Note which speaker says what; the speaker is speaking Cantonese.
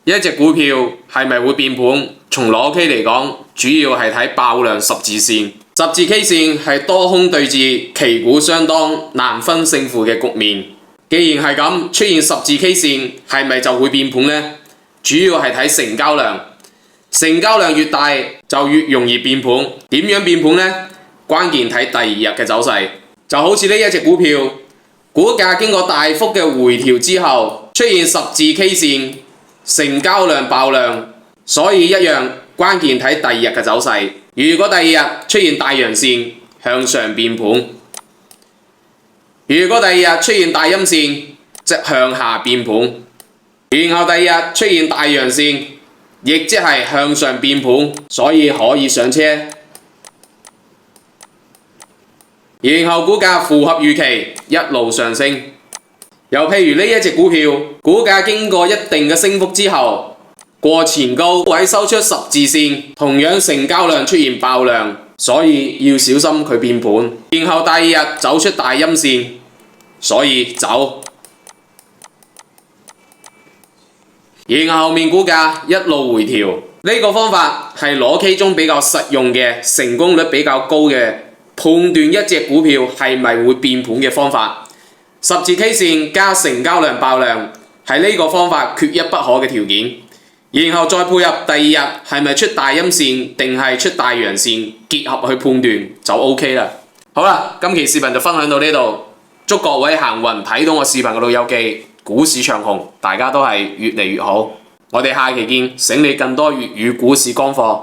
Speaker 1: 一隻股票係咪會變盤？從裸 K 嚟講，主要係睇爆量十字線。十字 K 線係多空對峙，旗鼓相當，難分勝負嘅局面。既然係咁，出現十字 K 線係咪就會變盤呢？主要係睇成交量，成交量越大就越容易變盤。點樣變盤呢？關鍵睇第二日嘅走勢。就好似呢一隻股票，股價經過大幅嘅回調之後，出現十字 K 線，成交量爆量，所以一樣關鍵睇第二日嘅走勢。如果第二日出現大陽線，向上變盤；如果第二日出現大陰線，即向下變盤。然後第二日出現大陽線，亦即係向上變盤，所以可以上車。然後股價符合預期，一路上升。又譬如呢一隻股票，股價經過一定嘅升幅之後，過前高位收出十字線，同樣成交量出現爆量，所以要小心佢變盤。然後第二日走出大陰線，所以走。然後後面股價一路回調，呢個方法係裸 K 中比較實用嘅，成功率比較高嘅判斷一隻股票係咪會變盤嘅方法。十字 K 線加成交量爆量係呢個方法缺一不可嘅條件。然後再配合第二日係咪出大陰線定係出大陽線，結合去判斷就 OK 啦。好啦，今期視頻就分享到呢度，祝各位行運睇到我視頻嘅老友記股市長紅，大家都係越嚟越好。我哋下期見，醒你更多粵語股市乾貨。